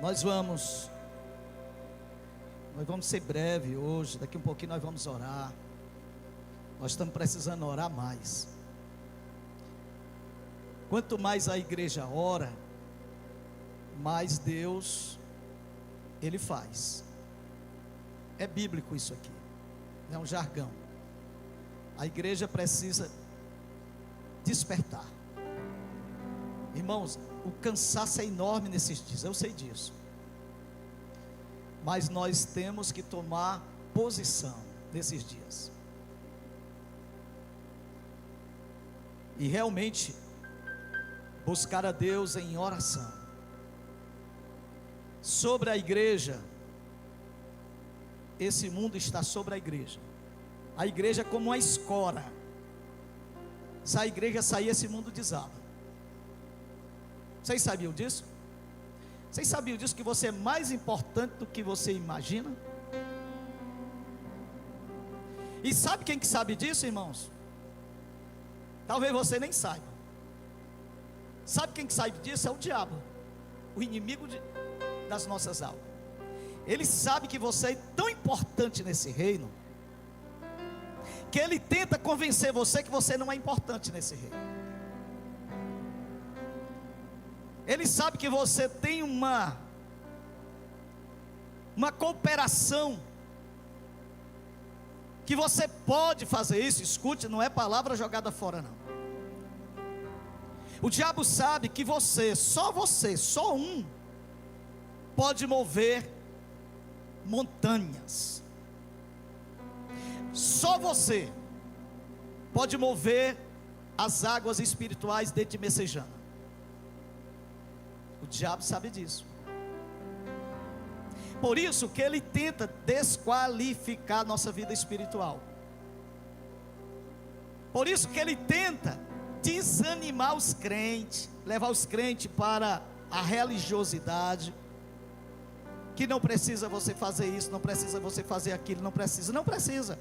Nós vamos ser breve hoje. Daqui um pouquinho nós vamos orar. Nós estamos precisando orar mais. Quanto mais a igreja ora, mais Deus Ele faz. É bíblico isso aqui, não é um jargão. A igreja precisa despertar. Irmãos, o cansaço é enorme nesses dias, eu sei disso. Mas nós temos que tomar posição nesses dias. E realmente buscar a Deus em oração. Sobre a igreja, esse mundo está sobre a igreja. A igreja é como uma escora. Se a igreja sair, esse mundo desaba. Vocês sabiam disso? Vocês sabiam disso, que você é mais importante do que você imagina? E sabe quem que sabe disso, irmãos? Talvez você nem saiba. Sabe quem que sabe disso? É o diabo, o inimigo das nossas almas. Ele sabe que você é tão importante nesse reino, que ele tenta convencer você que você não é importante nesse reino. Ele sabe que você tem uma cooperação, que você pode fazer isso. Escute, não é palavra jogada fora não. O diabo sabe que você, só um, pode mover montanhas. Só você pode mover as águas espirituais dentro de Messejana. O diabo sabe disso. Por isso que ele tenta desqualificar nossa vida espiritual. Por isso que ele tenta desanimar os crentes, levar os crentes para a religiosidade, que não precisa você fazer isso, não precisa você fazer aquilo, não precisa.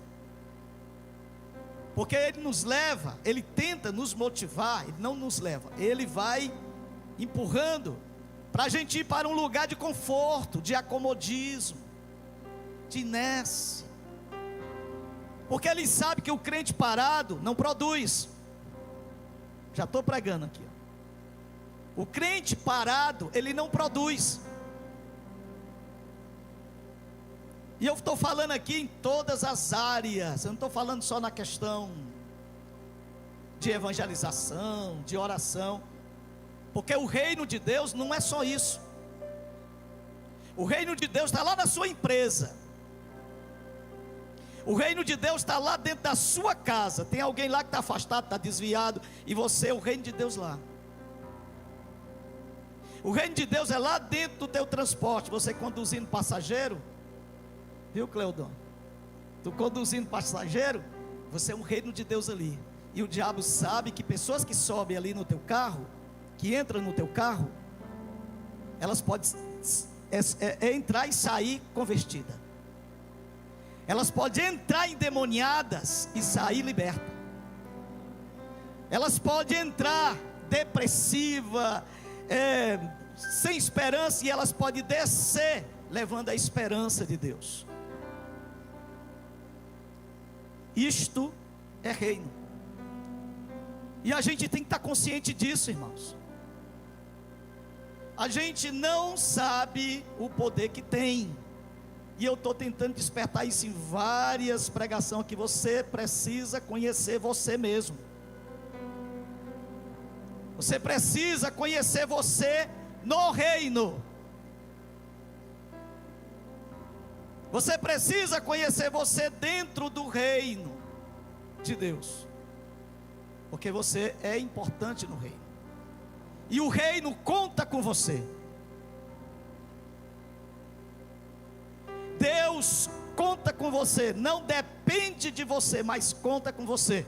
Porque ele nos leva, ele tenta nos motivar, ele não nos leva, ele vai empurrando para a gente ir para um lugar de conforto, de acomodismo, de inércia. Porque ele sabe que o crente parado não produz. Já estou pregando aqui, ó. O crente parado, ele não produz. E eu estou falando aqui em todas as áreas. Eu não estou falando só na questão de evangelização, de oração. Porque o reino de Deus não é só isso. O reino de Deus está lá na sua empresa. O reino de Deus está lá dentro da sua casa. Tem alguém lá que está afastado, está desviado, e você é o reino de Deus lá. O reino de Deus é lá dentro do teu transporte. Você conduzindo passageiro, viu, Cleudon? Tu conduzindo passageiro, você é um reino de Deus ali. E o diabo sabe que pessoas que sobem ali no teu carro, que entram no teu carro, elas podem entrar e sair convertidas. Elas podem entrar endemoniadas e sair libertas. Elas podem entrar depressiva, sem esperança, e elas podem descer levando a esperança de Deus. Isto é reino. E a gente tem que estar consciente disso, irmãos. A gente não sabe o poder que tem. E eu estou tentando despertar isso em várias pregações, que você precisa conhecer você mesmo. Você precisa conhecer você no reino. Você precisa conhecer você dentro do reino de Deus. Porque você é importante no reino. E o reino conta com você. Deus conta com você, não depende de você, mas conta com você.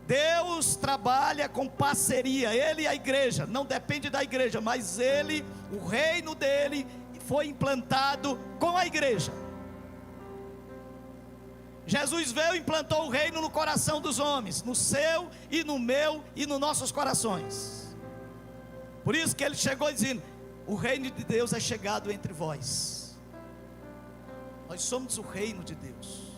Deus trabalha com parceria, Ele e a igreja, não depende da igreja, mas Ele, o reino dEle, foi implantado com a igreja. Jesus veio e implantou o reino no coração dos homens, no seu e no meu e nos nossos corações. Por isso que ele chegou dizendo: o reino de Deus é chegado entre vós. Nós somos o reino de Deus.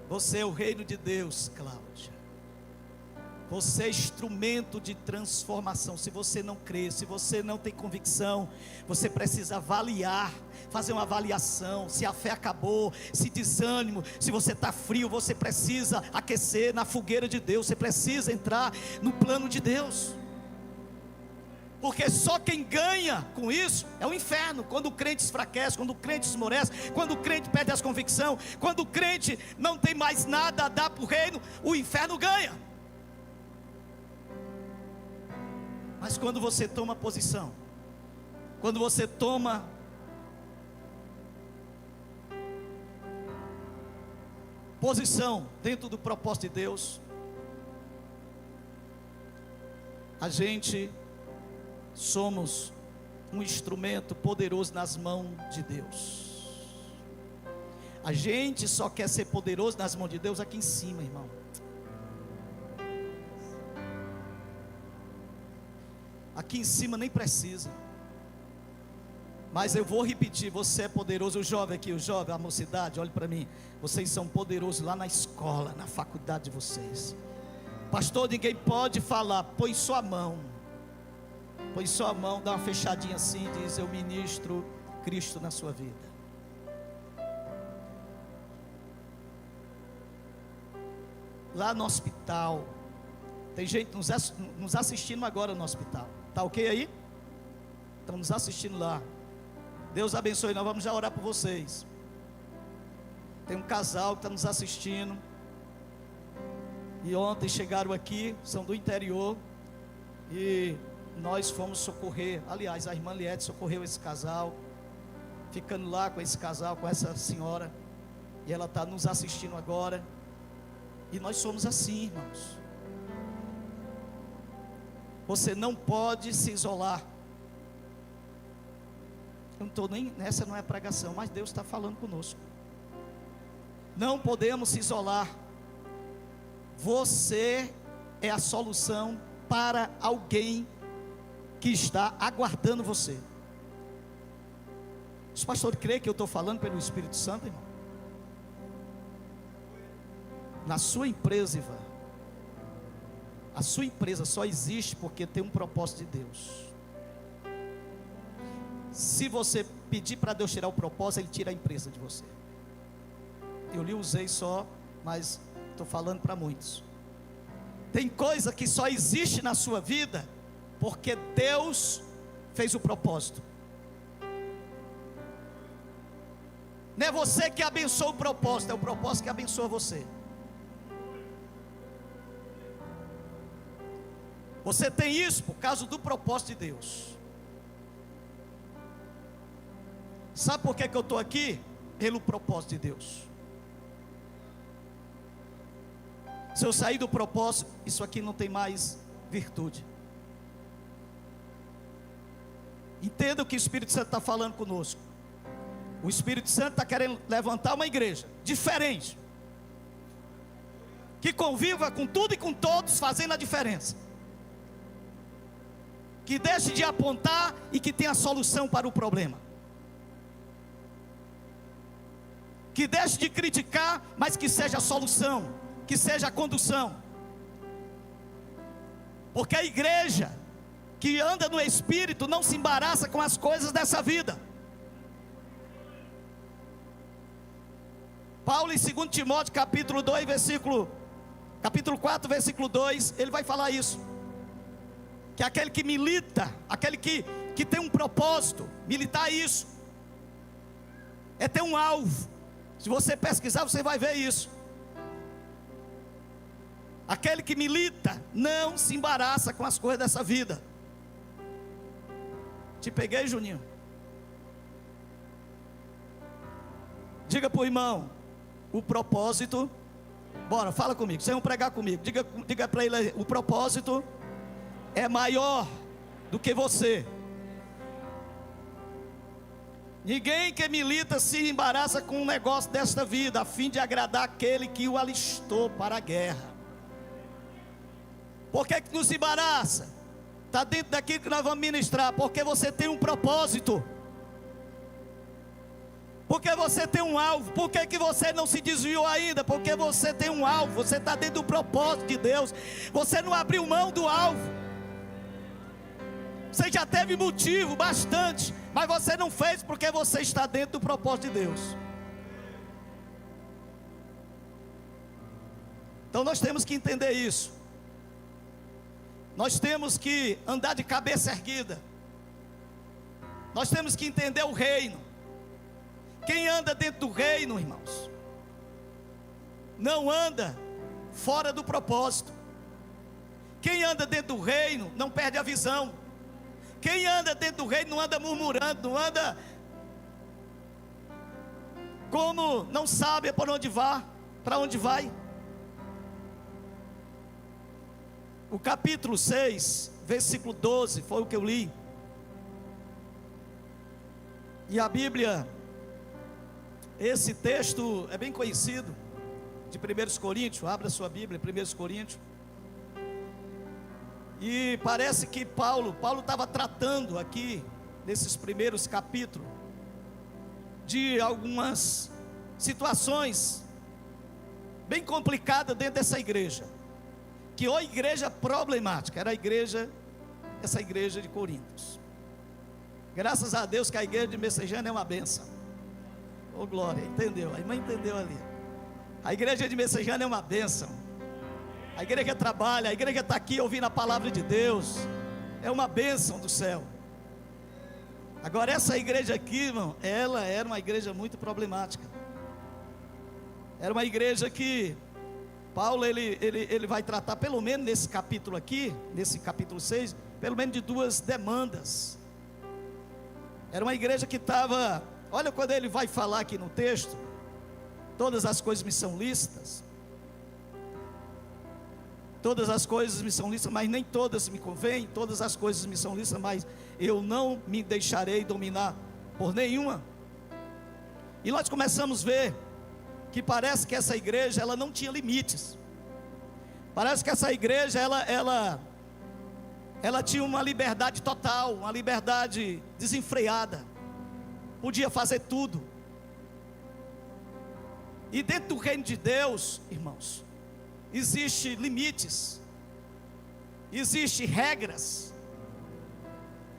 Você é o reino de Deus, Cláudia. Você é instrumento de transformação. Se você não crê, se você não tem convicção, você precisa avaliar, fazer uma avaliação, se a fé acabou, se desânimo, se você está frio, você precisa aquecer na fogueira de Deus, você precisa entrar no plano de Deus. Porque só quem ganha com isso é o inferno. Quando o crente enfraquece, quando o crente esmorece, quando o crente perde as convicções, quando o crente não tem mais nada a dar para o reino, o inferno ganha. Mas quando você toma posição, quando você toma posição dentro do propósito de Deus, a gente somos um instrumento poderoso nas mãos de Deus. A gente só quer ser poderoso nas mãos de Deus aqui em cima, irmão. Aqui em cima nem precisa. Mas eu vou repetir: você é poderoso. O jovem aqui, o jovem, a mocidade, olhe para mim. Vocês são poderosos lá na escola, na faculdade de vocês. Pastor, ninguém pode falar. Põe sua mão. Põe sua mão, dá uma fechadinha assim, diz: eu ministro Cristo na sua vida. Lá no hospital, tem gente nos assistindo agora no hospital. Tá ok aí? Estão nos assistindo lá. Deus abençoe, nós vamos já orar por vocês. Tem um casal que está nos assistindo. E ontem chegaram aqui, são do interior. E nós fomos socorrer. Aliás, a irmã Liette socorreu esse casal, ficando lá com esse casal, com essa senhora. E ela está nos assistindo agora. E nós somos assim, irmãos. Você não pode se isolar. Eu não estou nem, essa não é pregação, mas Deus está falando conosco. Não podemos se isolar. Você é a solução para alguém que está aguardando você. Os pastores creem que eu estou falando pelo Espírito Santo, irmão? Na sua empresa, Ivan, a sua empresa só existe porque tem um propósito de Deus. Se você pedir para Deus tirar o propósito, Ele tira a empresa de você. Eu lhe usei só, mas estou falando para muitos. Tem coisa que só existe na sua vida porque Deus fez o propósito. Não é você que abençoa o propósito, é o propósito que abençoa você. Você tem isso por causa do propósito de Deus. Sabe por que eu estou aqui? Pelo propósito de Deus. Se eu sair do propósito, isso aqui não tem mais virtude. Entenda o que o Espírito Santo está falando conosco. O Espírito Santo está querendo levantar uma igreja diferente, que conviva com tudo e com todos, fazendo a diferença, que deixe de apontar e que tenha solução para o problema, que deixe de criticar, mas que seja a solução, que seja a condução. Porque a igreja que anda no Espírito não se embaraça com as coisas dessa vida. Paulo em 2 Timóteo capítulo 4 versículo 2, ele vai falar isso, que aquele que milita, aquele que tem um propósito, militar é isso, é ter um alvo. Se você pesquisar, você vai ver isso. Aquele que milita não se embaraça com as coisas dessa vida. Te peguei, Juninho? Diga para o irmão: o propósito, bora, fala comigo, vocês vão pregar comigo, diga para ele aí, o propósito é maior do que você. Ninguém que milita se embaraça com um negócio desta vida, a fim de agradar aquele que o alistou para a guerra. Por que nos embaraça? Está dentro daquilo que nós vamos ministrar. Porque você tem um propósito. Porque você tem um alvo. Por que você não se desviou ainda? Porque você tem um alvo. Você está dentro do propósito de Deus. Você não abriu mão do alvo. Você já teve motivo bastante, mas você não fez porque você está dentro do propósito de Deus. Então nós temos que entender isso. Nós temos que andar de cabeça erguida. Nós temos que entender o reino. Quem anda dentro do reino, irmãos, não anda fora do propósito. Quem anda dentro do reino não perde a visão. Quem anda dentro do reino não anda murmurando, não anda como não sabe para onde vai. O capítulo 6, versículo 12, foi o que eu li. E a Bíblia, esse texto é bem conhecido, de 1 Coríntios, abra sua Bíblia, 1 Coríntios. E parece que Paulo estava tratando aqui, nesses primeiros capítulos, de algumas situações bem complicadas dentro dessa igreja. Que a igreja problemática era essa igreja de Coríntios. Graças a Deus que a igreja de Messejana é uma bênção. Ô glória, entendeu? A irmã entendeu ali. A igreja de Messejana é uma bênção. A igreja trabalha, a igreja está aqui ouvindo a palavra de Deus. É uma bênção do céu. Agora essa igreja aqui, irmão, ela era uma igreja muito problemática. Era uma igreja que Paulo ele vai tratar, pelo menos nesse capítulo aqui, nesse capítulo 6, pelo menos de duas demandas. Era uma igreja que estava, olha quando ele vai falar aqui no texto, todas as coisas me são lícitas, todas as coisas me são lícitas, mas nem todas me convêm, todas as coisas me são lícitas, mas eu não me deixarei dominar por nenhuma. E nós começamos a ver que parece que essa igreja, ela não tinha limites. Parece que essa igreja, ela tinha uma liberdade total, uma liberdade desenfreada. Podia fazer tudo. E dentro do reino de Deus, irmãos, existem limites, existem regras.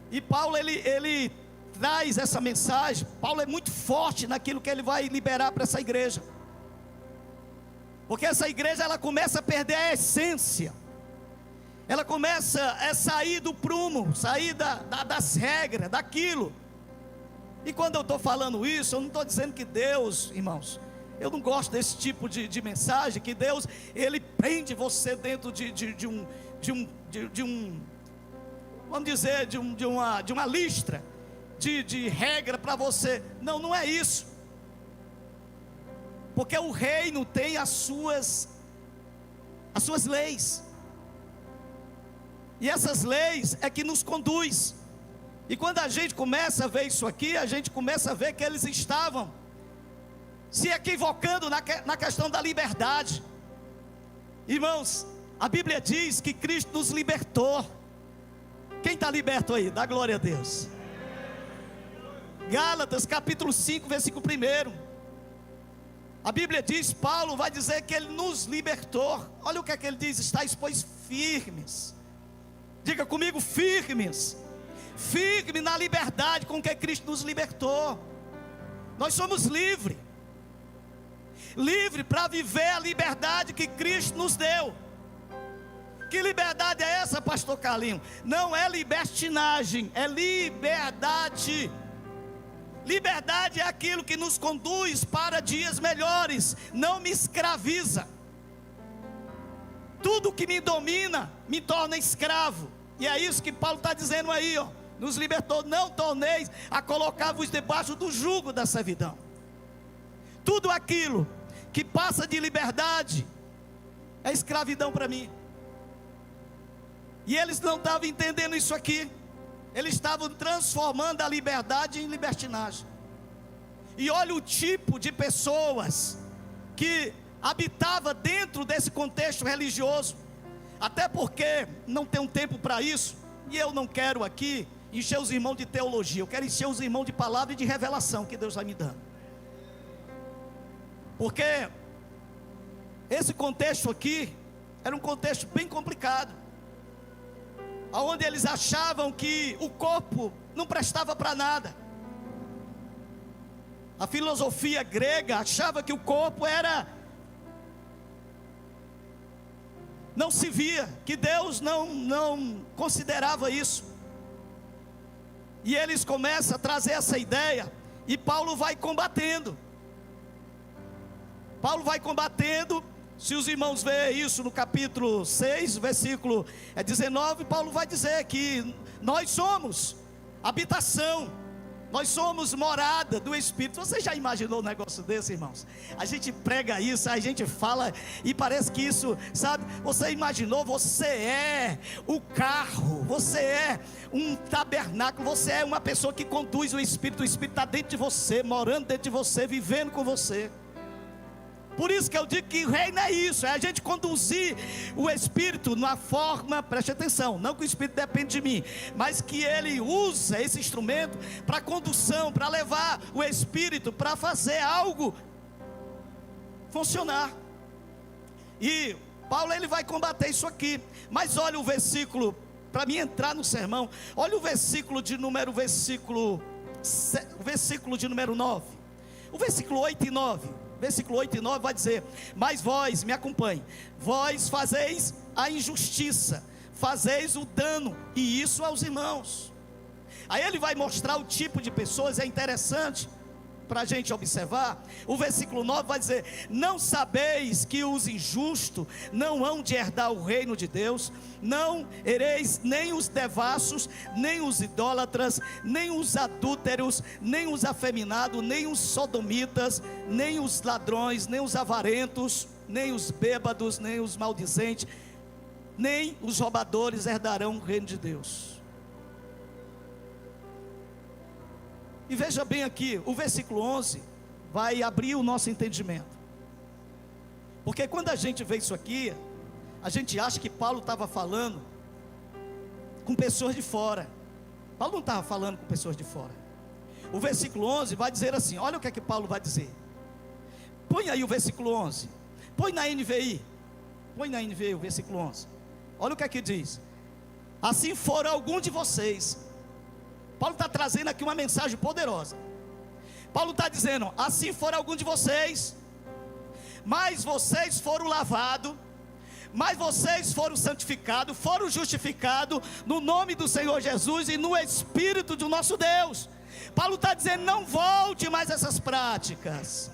E Paulo, ele traz essa mensagem. Paulo é muito forte naquilo que ele vai liberar para essa igreja. Porque essa igreja, ela começa a perder a essência. Ela começa a sair do prumo, sair das regras, daquilo. E quando eu estou falando isso, eu não estou dizendo que Deus, irmãos, eu não gosto desse tipo de mensagem, que Deus, Ele prende você dentro de um, vamos dizer, de uma listra, de regra para você. Não, não é isso. Porque o reino tem as suas leis. E essas leis é que nos conduz. E quando a gente começa a ver isso aqui, a gente começa a ver que eles estavam se equivocando na questão da liberdade. Irmãos, a Bíblia diz que Cristo nos libertou. Quem está liberto aí? Dá glória a Deus. Gálatas capítulo 5, versículo 1. A Bíblia diz, Paulo vai dizer que Ele nos libertou. Olha o que é que ele diz: estáis pois firmes. Diga comigo, firmes. Firme na liberdade com que Cristo nos libertou. Nós somos livres. Livre para viver a liberdade que Cristo nos deu. Que liberdade é essa, pastor Carlinho? Não é libertinagem, é liberdade. Liberdade é aquilo que nos conduz para dias melhores, não me escraviza. Tudo que me domina me torna escravo. E é isso que Paulo está dizendo aí, ó. Nos libertou, não torneis a colocar-vos debaixo do jugo da servidão. Tudo aquilo que passa de liberdade é escravidão para mim. E eles não estavam entendendo isso aqui. Eles estavam transformando a liberdade em libertinagem. E olha o tipo de pessoas que habitava dentro desse contexto religioso. Até porque não tenho tempo para isso, e eu não quero aqui encher os irmãos de teologia, eu quero encher os irmãos de palavra e de revelação que Deus vai me dando. Porque esse contexto aqui era um contexto bem complicado, onde eles achavam que o corpo não prestava para nada. A filosofia grega achava que o corpo não se via, que Deus não considerava isso. E eles começam a trazer essa ideia, e Paulo vai combatendo. Se os irmãos verem isso no capítulo 6, versículo 19, Paulo vai dizer que nós somos habitação, nós somos morada do Espírito. Você já imaginou um negócio desse, irmãos? A gente prega isso, a gente fala e parece que isso, sabe? Você imaginou, você é o carro, você é um tabernáculo, você é uma pessoa que conduz o Espírito está dentro de você, morando dentro de você, vivendo com você. Por isso que eu digo que o reino é isso, é a gente conduzir o Espírito na forma, preste atenção, não que o Espírito depende de mim, mas que ele usa esse instrumento para condução, para levar o Espírito, para fazer algo funcionar. E Paulo ele vai combater isso aqui, mas olha o versículo, para mim entrar no sermão, olha o versículo de número 9, o versículo 8 e 9. Versículo 8 e 9 vai dizer: mas vós, me acompanhe, vós fazeis a injustiça, fazeis o dano, e isso aos irmãos. Aí ele vai mostrar o tipo de pessoas, é interessante para a gente observar. O versículo 9 vai dizer: não sabeis que os injustos não hão de herdar o reino de Deus? Não hereis nem os devassos, nem os idólatras, nem os adúlteros, nem os afeminados, nem os sodomitas, nem os ladrões, nem os avarentos, nem os bêbados, nem os maldizentes, nem os roubadores herdarão o reino de Deus. E veja bem aqui, o versículo 11 vai abrir o nosso entendimento. Porque quando a gente vê isso aqui, a gente acha que Paulo estava falando com pessoas de fora. Paulo não estava falando com pessoas de fora. O versículo 11 vai dizer assim, olha o que é que Paulo vai dizer. Põe aí o versículo 11. Põe na NVI o versículo 11. Olha o que é que diz: assim for algum de vocês. Paulo está trazendo aqui uma mensagem poderosa. Paulo está dizendo: assim for algum de vocês, mas vocês foram lavados, mas vocês foram santificados, foram justificados no nome do Senhor Jesus e no Espírito do nosso Deus. Paulo está dizendo: não volte mais a essas práticas.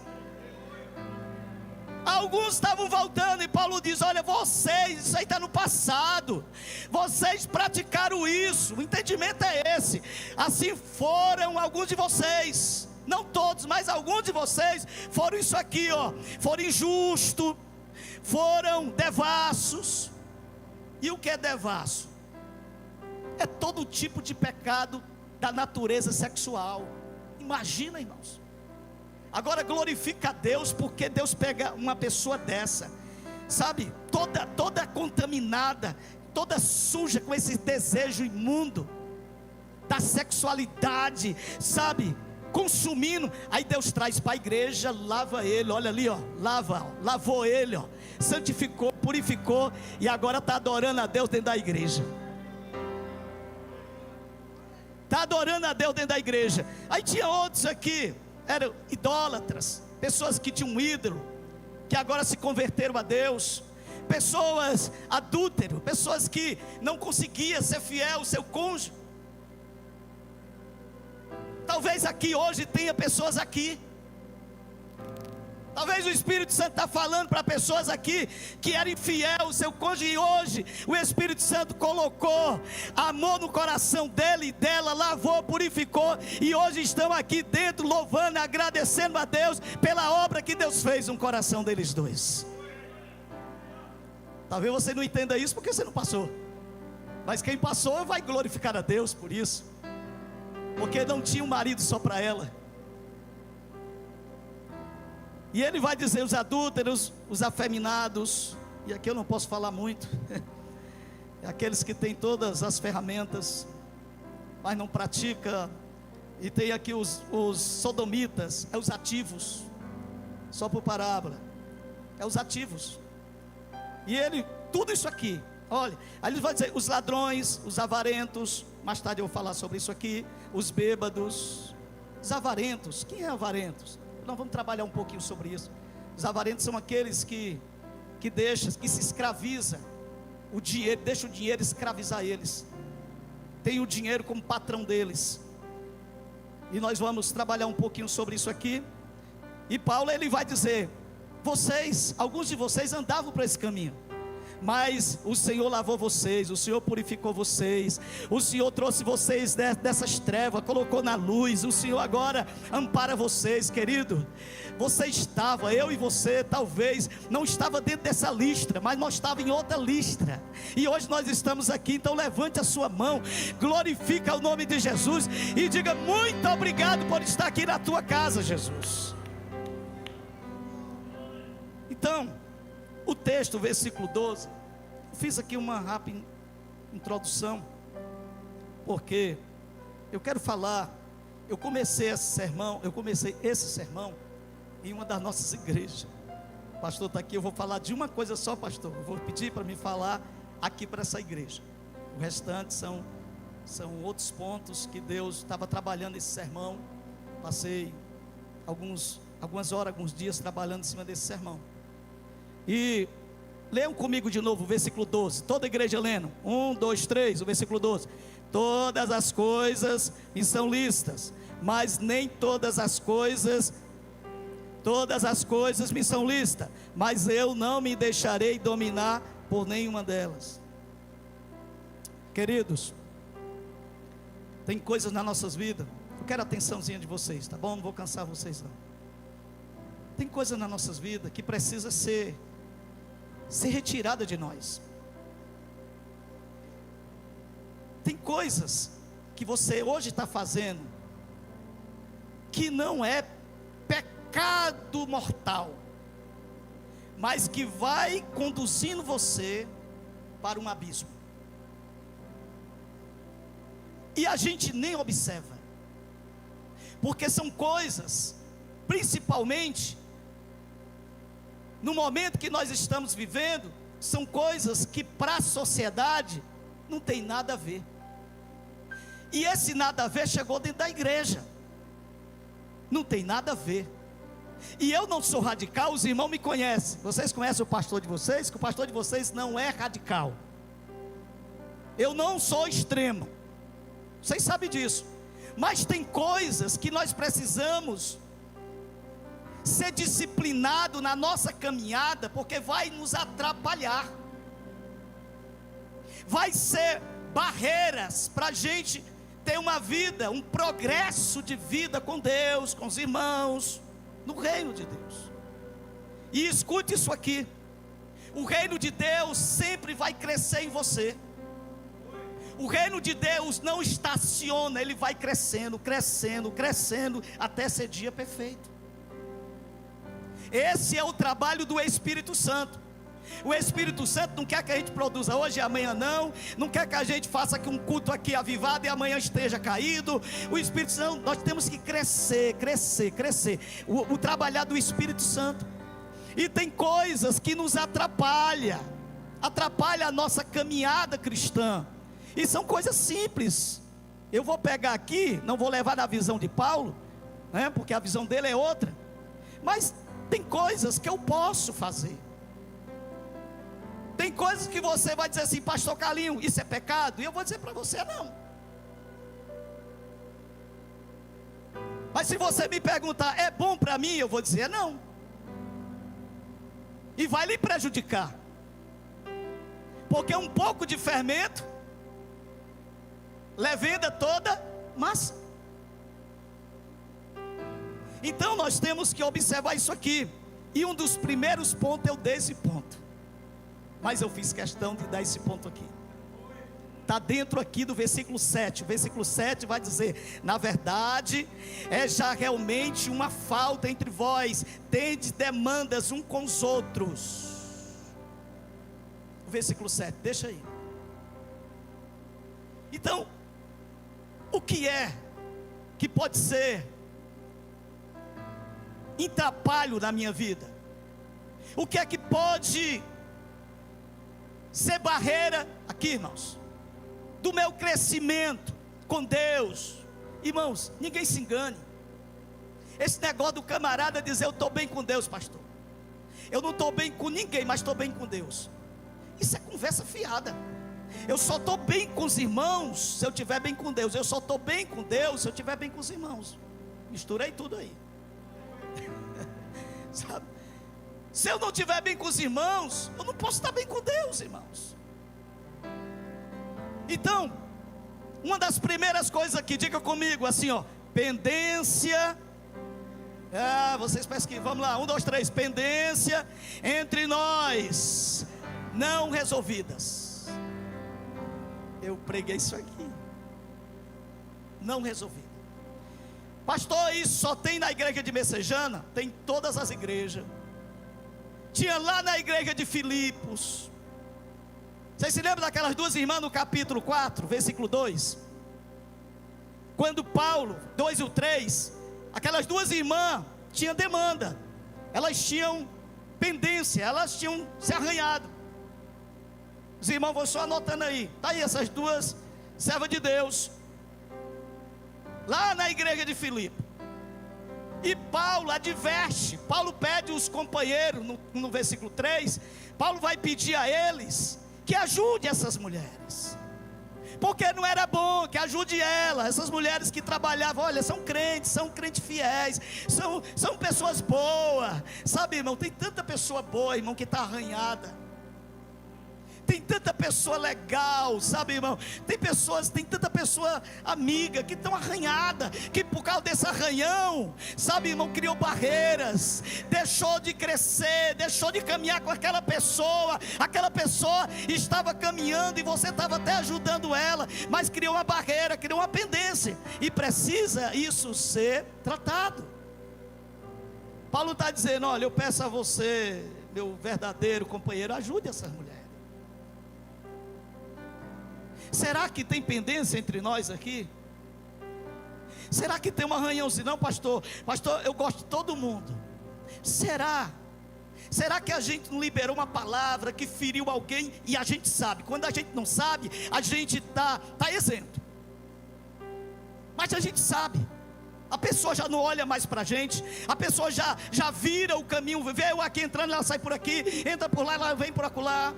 Alguns estavam voltando, e Paulo diz: olha, vocês, isso aí está no passado, vocês praticaram isso, o entendimento é esse. Assim foram alguns de vocês, não todos, mas alguns de vocês foram isso aqui, ó, foram injustos, foram devassos. E o que é devasso? É todo tipo de pecado da natureza sexual. Imagina, irmãos. Agora glorifica a Deus, porque Deus pega uma pessoa dessa, sabe, toda contaminada, toda suja com esse desejo imundo da sexualidade, sabe, consumindo. Aí Deus traz para a igreja, lava ele, olha ali, ó, lavou ele, ó, santificou, purificou, e agora está adorando a Deus dentro da igreja. Está adorando a Deus dentro da igreja. Aí tinha outros aqui, eram idólatras, pessoas que tinham um ídolo, que agora se converteram a Deus. Pessoas adúlteros, pessoas que não conseguiam ser fiel ao seu cônjuge. Talvez aqui hoje tenha pessoas aqui, talvez o Espírito Santo está falando para pessoas aqui que eram infiel ao seu cônjuge, e hoje o Espírito Santo colocou amor no coração dele e dela, lavou, purificou, e hoje estão aqui dentro louvando, agradecendo a Deus pela obra que Deus fez no coração deles dois. Talvez você não entenda isso porque você não passou, mas quem passou vai glorificar a Deus por isso, porque não tinha um marido só para ela. E ele vai dizer os adúlteros, os afeminados, e aqui eu não posso falar muito, É aqueles que têm todas as ferramentas, mas não pratica. E tem aqui os sodomitas, é os ativos, só por parábola, é os ativos. E ele, tudo isso aqui, olha, aí ele vai dizer, os ladrões, os avarentos, mais tarde eu vou falar sobre isso aqui, os bêbados, os avarentos. Quem é avarentos? Nós vamos trabalhar um pouquinho sobre isso. Os avarentos são aqueles que se escraviza o dinheiro, deixa o dinheiro escravizar eles, tem o dinheiro como patrão deles. E nós vamos trabalhar um pouquinho sobre isso aqui. E Paulo, ele vai dizer, alguns de vocês andavam por esse caminho, mas o Senhor lavou vocês, o Senhor purificou vocês, o Senhor trouxe vocês dessas trevas, colocou na luz, o Senhor agora ampara vocês, querido. Você estava, eu e você, talvez, não estava dentro dessa listra, mas nós estávamos em outra listra, e hoje nós estamos aqui. Então levante a sua mão, glorifica o nome de Jesus, e diga, muito obrigado por estar aqui na tua casa, Jesus. Então, o texto, versículo 12, eu fiz aqui uma rápida introdução, porque eu quero falar, eu comecei esse sermão em uma das nossas igrejas. O pastor está aqui, eu vou falar de uma coisa só, pastor, eu vou pedir para me falar aqui para essa igreja. O restante são outros pontos que Deus estava trabalhando esse sermão. Passei algumas horas, alguns dias trabalhando em cima desse sermão. E leiam comigo de novo o versículo 12, toda a igreja lendo, 1, 2, 3, o versículo 12, todas as coisas me são lícitas, mas nem todas as coisas me são lícitas, mas eu não me deixarei dominar por nenhuma delas. Queridos, tem coisas nas nossas vidas, eu quero a atençãozinha de vocês, tá bom? Não vou cansar vocês não. Tem coisas nas nossas vidas que precisa ser retirada de nós. Tem coisas que você hoje está fazendo que não é pecado mortal, mas que vai conduzindo você para um abismo, e a gente nem observa, porque são coisas, principalmente no momento que nós estamos vivendo, são coisas que para a sociedade não tem nada a ver, e esse nada a ver chegou dentro da igreja, não tem nada a ver. E eu não sou radical, os irmãos me conhecem, vocês conhecem o pastor de vocês, que o pastor de vocês não é radical, eu não sou extremo, vocês sabem disso, mas tem coisas que nós precisamos ser disciplinado na nossa caminhada, porque vai nos atrapalhar, vai ser barreiras para a gente ter uma vida, um progresso de vida com Deus, com os irmãos, no reino de Deus. E escute isso aqui, o reino de Deus sempre vai crescer em você. O reino de Deus não estaciona, ele vai crescendo, crescendo, crescendo, até ser dia perfeito. Esse é o trabalho do Espírito Santo. O Espírito Santo não quer que a gente produza hoje e amanhã não quer que a gente faça aqui um culto aqui avivado e amanhã esteja caído. O Espírito Santo, nós temos que crescer, o trabalhar do Espírito Santo. E tem coisas que nos atrapalha a nossa caminhada cristã, e são coisas simples. Eu vou pegar aqui, não vou levar na visão de Paulo, né, porque a visão dele é outra, mas tem coisas que eu posso fazer. Tem coisas que você vai dizer assim, pastor Carlinho, isso é pecado? E eu vou dizer para você, não. Mas se você me perguntar, é bom para mim? Eu vou dizer, não. E vai lhe prejudicar, porque um pouco de fermento leveda toda massa. Então nós temos que observar isso aqui. E um dos primeiros pontos eu dei esse ponto, mas eu fiz questão de dar esse ponto aqui. Está dentro aqui do versículo 7. O versículo 7 vai dizer: na verdade, é já realmente uma falta entre vós, tendes demandas um com os outros. O versículo 7, deixa aí. Então, o que é que pode ser atrapalho na minha vida? O que é que pode ser barreira, aqui irmãos, do meu crescimento com Deus? Irmãos, ninguém se engane. Esse negócio do camarada dizer eu estou bem com Deus, pastor, eu não estou bem com ninguém, mas estou bem com Deus, isso é conversa fiada. Eu só estou bem com os irmãos se eu estiver bem com Deus. Eu só estou bem com Deus se eu estiver bem com os irmãos. Misturei tudo aí. Sabe? Se eu não estiver bem com os irmãos, eu não posso estar bem com Deus, irmãos. Então, uma das primeiras coisas aqui, diga comigo assim, ó, pendência. Vocês pesquisam, vamos lá, 1, 2, 3, pendência entre nós não resolvidas. Eu preguei isso aqui. Não resolvido. Pastor, isso só tem na igreja de Messejana? Tem em todas as igrejas. Tinha lá na igreja de Filipos. Vocês se lembram daquelas duas irmãs no capítulo 4, versículo 2? Quando Paulo, 2 e 3, aquelas duas irmãs tinham demanda. Elas tinham pendência, elas tinham se arranhado. Os irmãos vão só anotando aí. Está aí essas duas servas de Deus, lá na igreja de Filipe. E Paulo adverte, Paulo pede os companheiros, no versículo 3, Paulo vai pedir a eles que ajude essas mulheres, porque não era bom, que ajude elas, essas mulheres que trabalhavam, olha, são crentes fiéis, são pessoas boas, sabe irmão, tem tanta pessoa boa, irmão, que está arranhada. Tem tanta pessoa legal, sabe irmão, tem tanta pessoa amiga que estão arranhada, que por causa desse arranhão, sabe irmão, criou barreiras, deixou de crescer, deixou de caminhar com aquela pessoa estava caminhando e você estava até ajudando ela, mas criou uma barreira, criou uma pendência, e precisa isso ser tratado. Paulo está dizendo, olha, eu peço a você, meu verdadeiro companheiro, ajude essas mulheres. Será que tem pendência entre nós aqui? Será que tem um arranhãozinho? Não, pastor, eu gosto de todo mundo. Será que a gente não liberou uma palavra que feriu alguém e a gente sabe? Quando a gente não sabe, a gente está isento. Mas a gente sabe. A pessoa já não olha mais para a gente, a pessoa já vira o caminho, vê eu aqui entrando, ela sai por aqui, entra por lá, ela vem por acolá.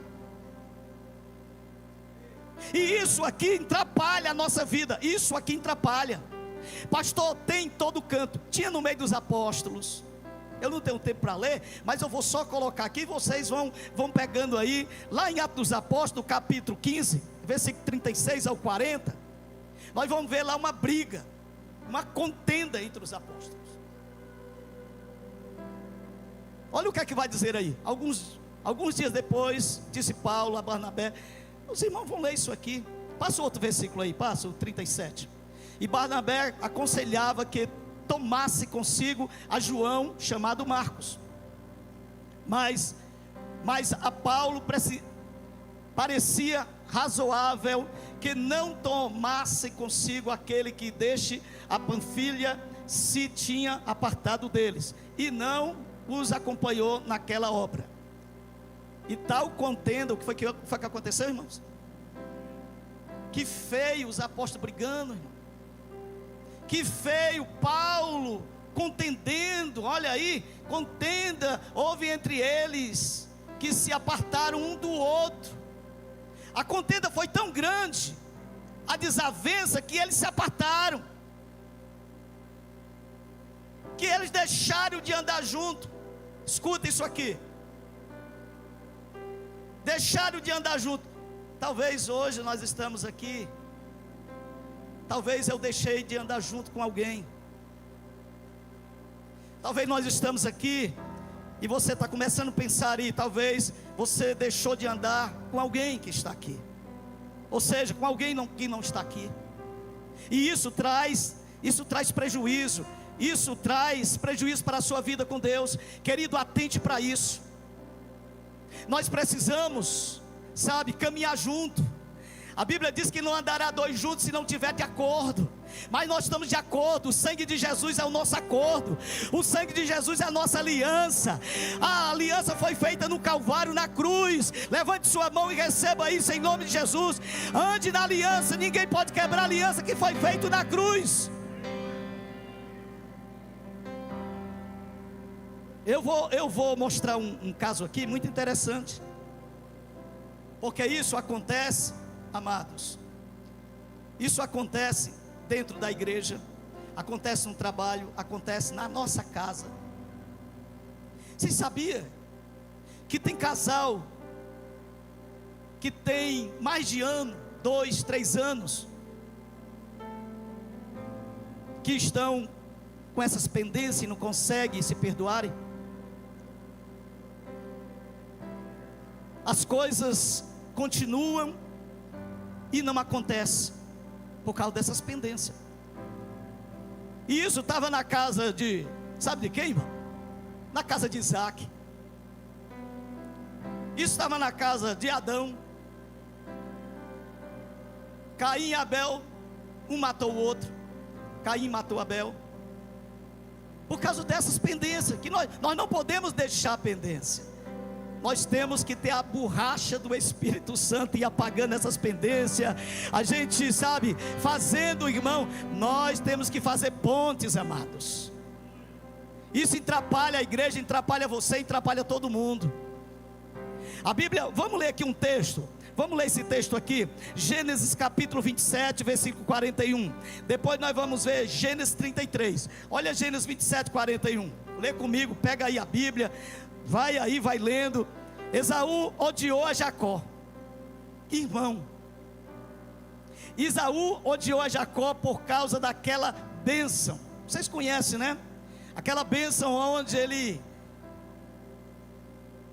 E isso aqui atrapalha a nossa vida. Isso aqui atrapalha. Pastor, tem em todo canto. Tinha no meio dos apóstolos. Eu não tenho tempo para ler, mas eu vou só colocar aqui. Vocês vão pegando aí. Lá em Atos dos Apóstolos, capítulo 15, versículo 36 ao 40. Nós vamos ver lá uma briga, uma contenda entre os apóstolos. Olha o que é que vai dizer aí. Alguns dias depois, disse Paulo a Barnabé. Os irmãos vão ler isso aqui. Passa outro versículo aí, passa o 37. E Barnabé aconselhava que tomasse consigo a João, chamado Marcos. Mas a Paulo parecia razoável que não tomasse consigo aquele que deixe a Panfilha, se tinha apartado deles, e não os acompanhou naquela obra. E tal contenda, o que foi que aconteceu, irmãos? Que feio os apóstolos brigando, irmão. Que feio, Paulo contendendo, olha aí, contenda houve entre eles, que se apartaram um do outro. A contenda foi tão grande, a desavença, que eles se apartaram, que eles deixaram de andar junto. Escuta isso aqui. Deixaram de andar junto. Talvez hoje nós estamos aqui, talvez eu deixei de andar junto com alguém. Talvez nós estamos aqui e você está começando a pensar aí, talvez você deixou de andar com alguém que está aqui, ou seja, com alguém que não está aqui. E isso traz prejuízo. Isso traz prejuízo para a sua vida com Deus. Querido, atente para isso. Nós precisamos, sabe, caminhar junto. A Bíblia diz que não andará dois juntos se não tiver de acordo. Mas nós estamos de acordo. O sangue de Jesus é o nosso acordo. O sangue de Jesus é a nossa aliança. A aliança foi feita no Calvário, na cruz. Levante sua mão e receba isso em nome de Jesus. Ande na aliança. Ninguém pode quebrar a aliança que foi feita na cruz. Eu vou mostrar um caso aqui muito interessante. Porque isso acontece, amados, isso acontece dentro da igreja, acontece no trabalho, acontece na nossa casa. Você sabia que tem casal que tem mais de ano, 2, 3 anos, que estão com essas pendências e não conseguem se perdoarem? As coisas continuam e não acontece por causa dessas pendências. E isso estava na casa de, sabe de quem, irmão? Na casa de Isaac. Isso estava na casa de Adão. Caim e Abel, um matou o outro. Caim matou Abel. Por causa dessas pendências, que nós não podemos deixar a pendência. Nós temos que ter a borracha do Espírito Santo e apagando essas pendências. A gente sabe, fazendo, irmão, nós temos que fazer pontes, amados. Isso atrapalha a igreja, atrapalha você, atrapalha todo mundo. A Bíblia, vamos ler aqui um texto. Vamos ler esse texto aqui, Gênesis capítulo 27, versículo 41. Depois nós vamos ver Gênesis 33. Olha Gênesis 27, 41. Lê comigo, pega aí a Bíblia. Vai aí, vai lendo. Esaú odiou a Jacó. Irmão, Esaú odiou a Jacó por causa daquela bênção. Vocês conhecem, né? Aquela bênção onde ele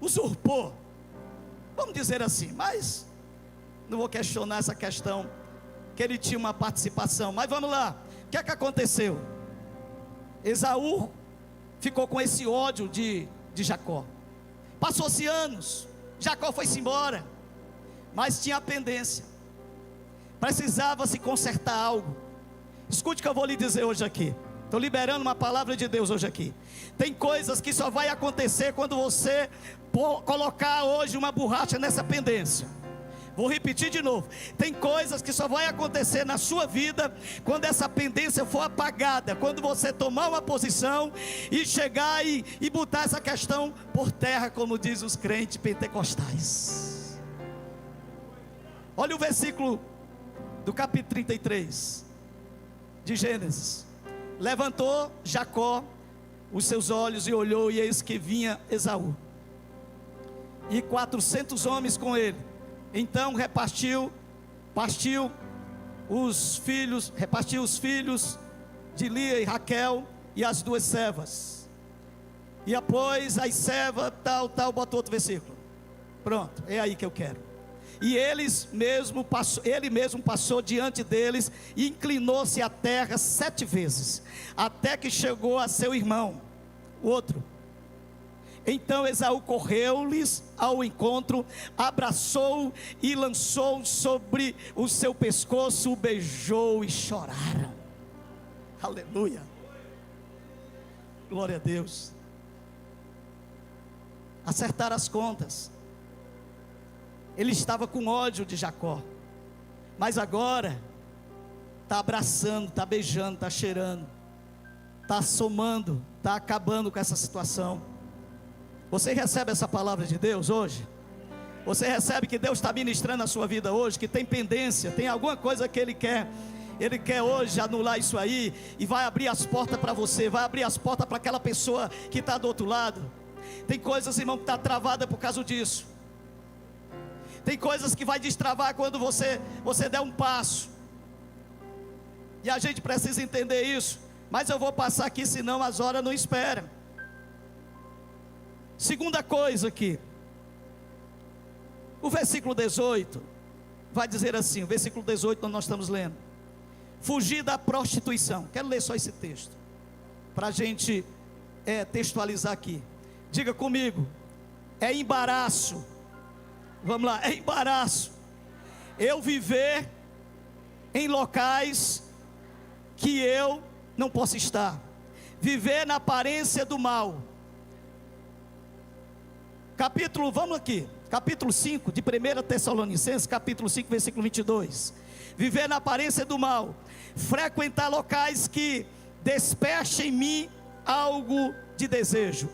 usurpou, vamos dizer assim, mas não vou questionar essa questão, que ele tinha uma participação. Mas vamos lá, o que é que aconteceu? Esaú ficou com esse ódio de Jacó. Passou-se anos, Jacó foi-se embora, mas tinha a pendência, precisava se consertar algo. Escute o que eu vou lhe dizer hoje aqui. Estou liberando uma palavra de Deus hoje aqui. Tem coisas que só vai acontecer quando você colocar hoje uma borracha nessa pendência. Vou repetir de novo. Tem coisas que só vai acontecer na sua vida quando essa pendência for apagada, quando você tomar uma posição e chegar e botar essa questão por terra, como diz os crentes pentecostais. Olha o versículo do capítulo 33 de Gênesis. Levantou Jacó os seus olhos e olhou, e eis que vinha Esaú e 400 homens com ele. Então repartiu os filhos de Lia e Raquel e as 2 servas. E após as servas, bota outro versículo. Pronto, é aí que eu quero. E ele mesmo passou diante deles e inclinou-se à terra 7 vezes, até que chegou a seu irmão, o outro. Então Esaú correu-lhes ao encontro, abraçou e lançou sobre o seu pescoço, o beijou e choraram. Aleluia, glória a Deus. Acertaram as contas. Ele estava com ódio de Jacó, mas agora está abraçando, está beijando, está cheirando, está somando, está acabando com essa situação. Você recebe essa palavra de Deus hoje? Você recebe que Deus está ministrando a sua vida hoje, que tem pendência, tem alguma coisa que Ele quer hoje anular isso aí, e vai abrir as portas para você, vai abrir as portas para aquela pessoa que está do outro lado. Tem coisas, irmão, que está travada por causa disso. Tem coisas que vai destravar quando você der um passo, e a gente precisa entender isso. Mas eu vou passar aqui, senão as horas não esperam. Segunda coisa aqui, o versículo 18 vai dizer assim, o versículo 18 nós estamos lendo: fugir da prostituição. Quero ler só esse texto, para a gente textualizar aqui. Diga comigo, é embaraço. Vamos lá, é embaraço eu viver em locais que eu não posso estar, viver na aparência do mal. Capítulo 5 de 1 Tessalonicenses, capítulo 5, versículo 22. Viver na aparência do mal, frequentar locais que despertem em mim algum desejo.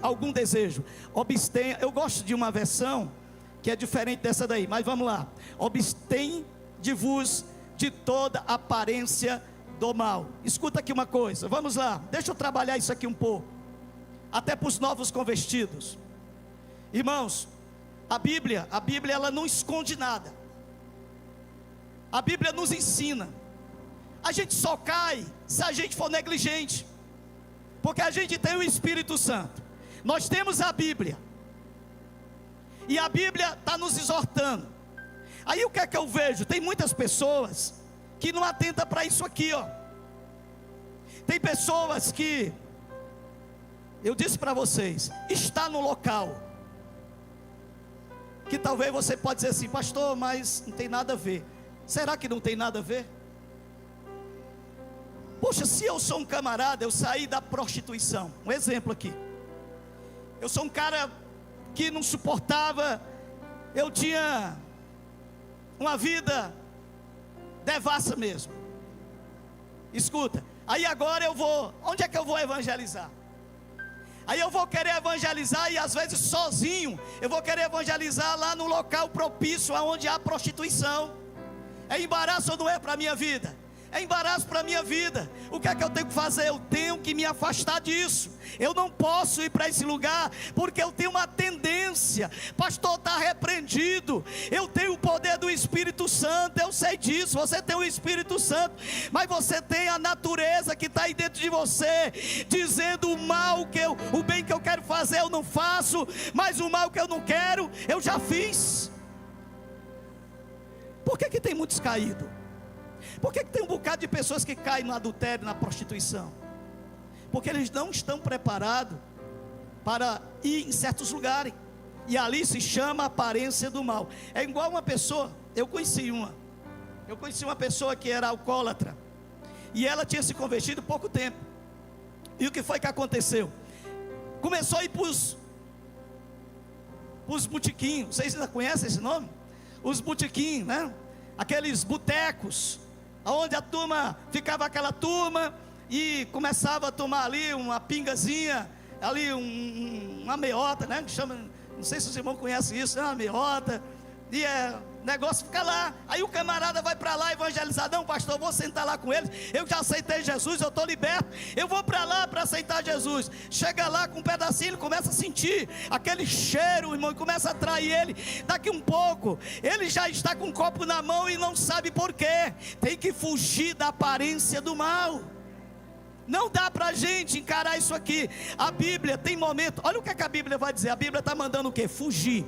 Obstenha, eu gosto de uma versão que é diferente dessa daí, mas vamos lá. Obstende-vos de toda aparência do mal. Escuta aqui uma coisa, vamos lá, deixa eu trabalhar isso aqui um pouco, até para os novos convertidos. Irmãos, a Bíblia ela não esconde nada. A Bíblia nos ensina. A gente só cai se a gente for negligente, porque a gente tem o Espírito Santo, nós temos a Bíblia, e a Bíblia está nos exortando. Aí o que é que eu vejo? Tem muitas pessoas que não atentam para isso aqui, ó. Tem pessoas que, eu disse para vocês, está no local que talvez você pode dizer assim: pastor, mas não tem nada a ver. Será que não tem nada a ver? Poxa, se eu sou um camarada, eu saí da prostituição, um exemplo aqui, eu sou um cara que não suportava, eu tinha uma vida devassa mesmo. Escuta, aí agora onde é que eu vou evangelizar? Aí eu vou querer evangelizar, e às vezes sozinho, eu vou querer evangelizar lá no local propício, aonde há prostituição. É embaraço ou não é para a minha vida? É embaraço para a minha vida. O que é que eu tenho que fazer? Eu tenho que me afastar disso. Eu não posso ir para esse lugar, porque eu tenho uma tendência. Pastor, está repreendido. Eu tenho o poder do Espírito Santo, eu sei disso. Você tem o Espírito Santo, mas você tem a natureza que está aí dentro de você, dizendo o bem que eu quero fazer eu não faço, mas o mal que eu não quero, eu já fiz. Por que tem muitos caídos? Por que tem um bocado de pessoas que caem no adultério, na prostituição? Porque eles não estão preparados para ir em certos lugares, e ali se chama aparência do mal. É igual uma pessoa, eu conheci uma pessoa que era alcoólatra, e ela tinha se convertido há pouco tempo. E o que foi que aconteceu? Começou a ir para os botiquinhos. Vocês ainda conhecem esse nome? Os botiquinhos, né? Aqueles botecos, onde a turma, ficava aquela turma, e começava a tomar ali uma pingazinha, ali uma meiota, né? Que chama, não sei se os irmãos conhecem isso, uma meiota, e o negócio fica lá. Aí o camarada vai para lá evangelizar: não, pastor, eu vou sentar lá com eles, eu já aceitei Jesus, eu estou liberto, eu vou para lá para aceitar Jesus. Chega lá com um pedacinho, ele começa a sentir aquele cheiro, irmão, e começa a atrair ele. Daqui um pouco, ele já está com um copo na mão e não sabe por quê. Tem que fugir da aparência do mal. Não dá para a gente encarar isso aqui. A Bíblia tem momento, olha o que a Bíblia vai dizer. A Bíblia está mandando o quê? Fugir.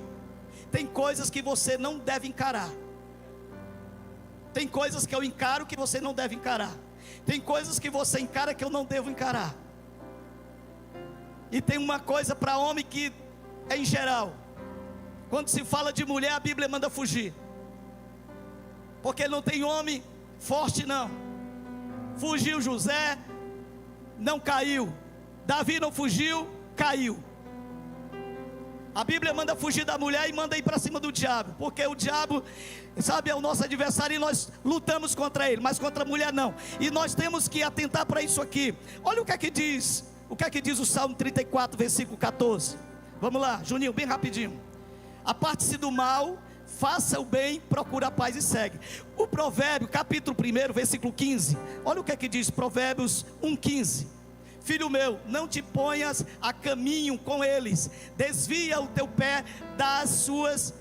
Tem coisas que você não deve encarar. Tem coisas que eu encaro que você não deve encarar. Tem coisas que você encara que eu não devo encarar. E tem uma coisa para homem que é em geral. Quando se fala de mulher, a Bíblia manda fugir. Porque não tem homem forte não. Fugiu José, não caiu. Davi não fugiu, caiu. A Bíblia manda fugir da mulher e manda ir para cima do diabo, porque o diabo, sabe, é o nosso adversário e nós lutamos contra ele, mas contra a mulher não. E nós temos que atentar para isso aqui. Olha o que é que diz o Salmo 34, versículo 14. Vamos lá, Juninho, bem rapidinho. Aparte-se do mal, faça o bem, procura a paz e segue. O Provérbio, capítulo 1, versículo 15. Olha o que é que diz, Provérbios 1,15. Filho meu, não te ponhas a caminho com eles, desvia o teu pé das suas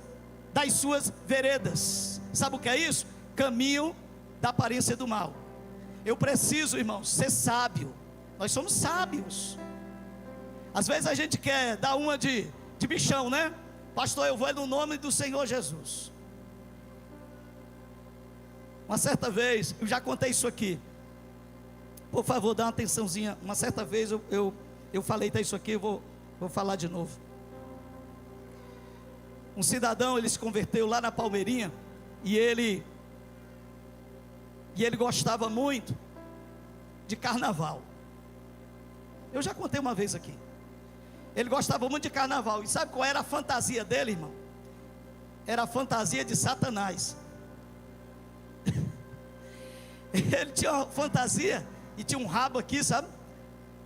veredas. Sabe o que é isso? Caminho da aparência do mal. Eu preciso, irmãos, ser sábio. Nós somos sábios. Às vezes a gente quer dar uma de bichão, né? Pastor, eu vou no nome do Senhor Jesus. Uma certa vez, eu já contei isso aqui. Por favor, dá uma atençãozinha. Uma certa vez eu falei isso aqui, eu vou falar de novo. Um cidadão, ele se converteu lá na Palmeirinha, e ele E ele gostava muito de carnaval. Eu já contei uma vez aqui. Ele gostava muito de carnaval. E sabe qual era a fantasia dele, irmão? Era a fantasia de Satanás. Ele tinha uma fantasia e tinha um rabo aqui, sabe?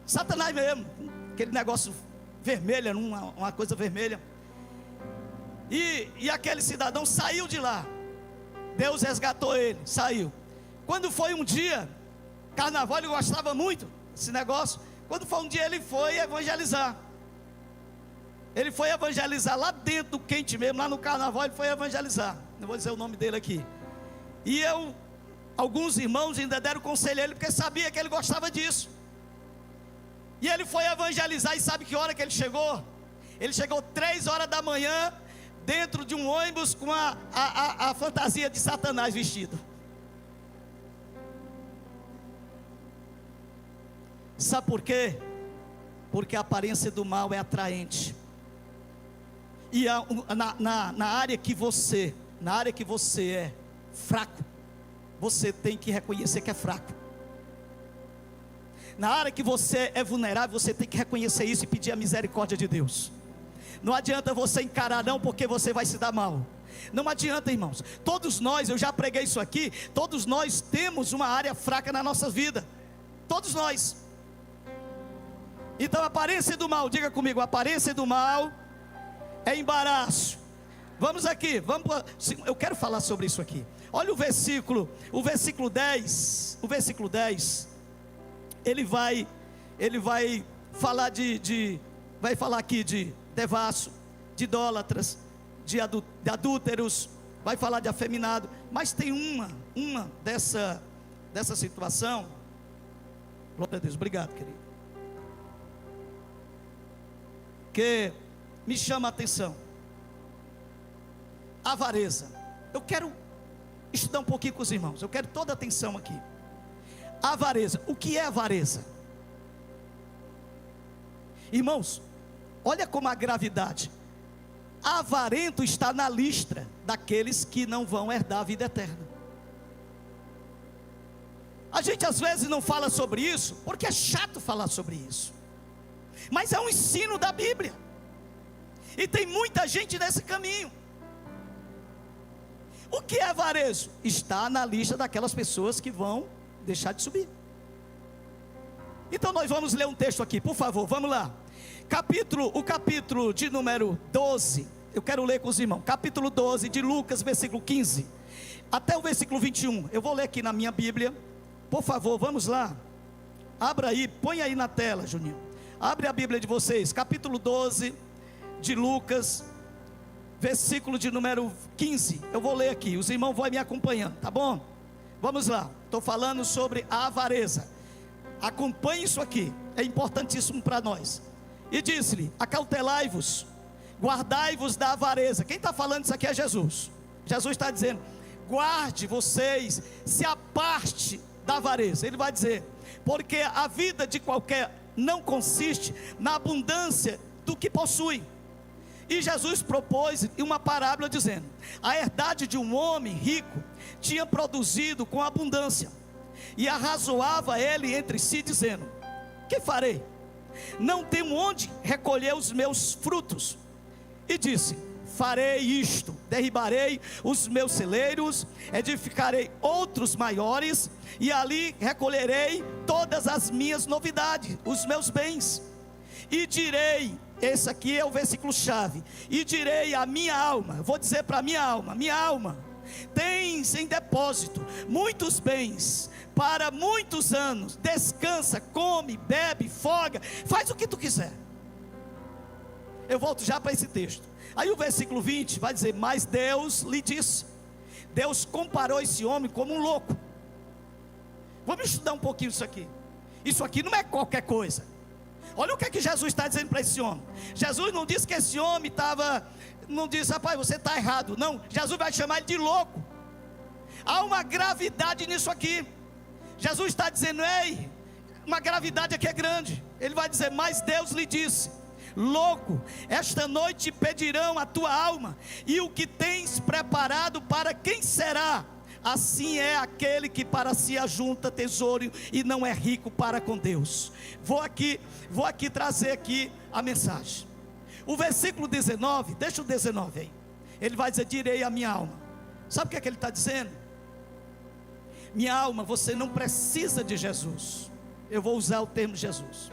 Satanás mesmo, aquele negócio vermelho, uma coisa vermelha. E aquele cidadão saiu de lá. Deus resgatou ele, saiu. Quando foi um dia, carnaval, ele gostava muito desse negócio. Quando foi um dia, ele foi evangelizar. Ele foi evangelizar lá dentro do quente mesmo, lá no carnaval, ele foi evangelizar. Não vou dizer o nome dele aqui. E alguns irmãos ainda deram conselho a ele, porque sabia que ele gostava disso. E ele foi evangelizar, e sabe que hora que ele chegou? Ele chegou 3 horas da manhã, dentro de um ônibus, com a fantasia de Satanás vestido. Sabe por quê? Porque a aparência do mal é atraente. E na área que você é fraco, você tem que reconhecer que é fraco. Na área que você é vulnerável, você tem que reconhecer isso e pedir a misericórdia de Deus. Não adianta você encarar não, porque você vai se dar mal. Não adianta, irmãos. Todos nós, eu já preguei isso aqui, todos nós temos uma área fraca na nossa vida. Todos nós. Então a aparência do mal, diga comigo, a aparência do mal é embaraço. Vamos aqui, eu quero falar sobre isso aqui. Olha o versículo 10, ele vai falar vai falar aqui de devasso, de idólatras, de adúlteros, vai falar de afeminado, mas tem uma dessa situação. Glória a Deus, obrigado, querido, que me chama a atenção. Avareza. Eu quero estudar um pouquinho com os irmãos, eu quero toda a atenção aqui. Avareza, o que é avareza? Irmãos, olha como a gravidade. Avarento está na lista daqueles que não vão herdar a vida eterna. A gente às vezes não fala sobre isso, porque é chato falar sobre isso, mas é um ensino da Bíblia, e tem muita gente nesse caminho. O que é avarezo? Está na lista daquelas pessoas que vão deixar de subir. Então nós vamos ler um texto aqui, por favor, vamos lá. O capítulo de número 12, eu quero ler com os irmãos, capítulo 12 de Lucas, versículo 15, até o versículo 21, eu vou ler aqui na minha Bíblia, por favor, vamos lá. Abra aí, põe aí na tela, Juninho. Abre a Bíblia de vocês, capítulo 12 de Lucas, versículo de número 15, eu vou ler aqui, os irmãos vão me acompanhando, tá bom? Vamos lá, estou falando sobre a avareza, acompanhe isso aqui, é importantíssimo para nós. E disse-lhe: acautelai-vos, guardai-vos da avareza. Quem está falando isso aqui é Jesus. Jesus está dizendo: guarde vocês, se aparte da avareza. Ele vai dizer, porque a vida de qualquer não consiste na abundância do que possui. E Jesus propôs uma parábola dizendo: a herdade de um homem rico tinha produzido com abundância, e arrazoava ele entre si dizendo: que farei? Não tenho onde recolher os meus frutos. E disse: farei isto, derribarei os meus celeiros, edificarei outros maiores, e ali recolherei todas as minhas novidades, os meus bens. E direi, esse aqui é o versículo chave, e direi à minha alma, vou dizer para a minha alma, tens em depósito muitos bens para muitos anos, descansa, come, bebe, folga, faz o que tu quiser. Eu volto já para esse texto. Aí o versículo 20 vai dizer: mas Deus lhe disse, Deus comparou esse homem como um louco. Vamos estudar um pouquinho isso aqui. Isso aqui não é qualquer coisa. Olha o que é que Jesus está dizendo para esse homem. Jesus não disse que esse homem não disse: rapaz, você está errado. Não, Jesus vai chamar ele de louco. Há uma gravidade nisso aqui. Jesus está dizendo: ei, uma gravidade aqui é grande. Ele vai dizer: mas Deus lhe disse: louco, esta noite pedirão a tua alma, e o que tens preparado para quem será? Assim é aquele que para si ajunta tesouro e não é rico para com Deus. Vou aqui trazer aqui a mensagem. O versículo 19, deixa o 19 aí. Ele vai dizer: direi à minha alma. Sabe o que é que ele está dizendo? Minha alma, você não precisa de Jesus. Eu vou usar o termo Jesus.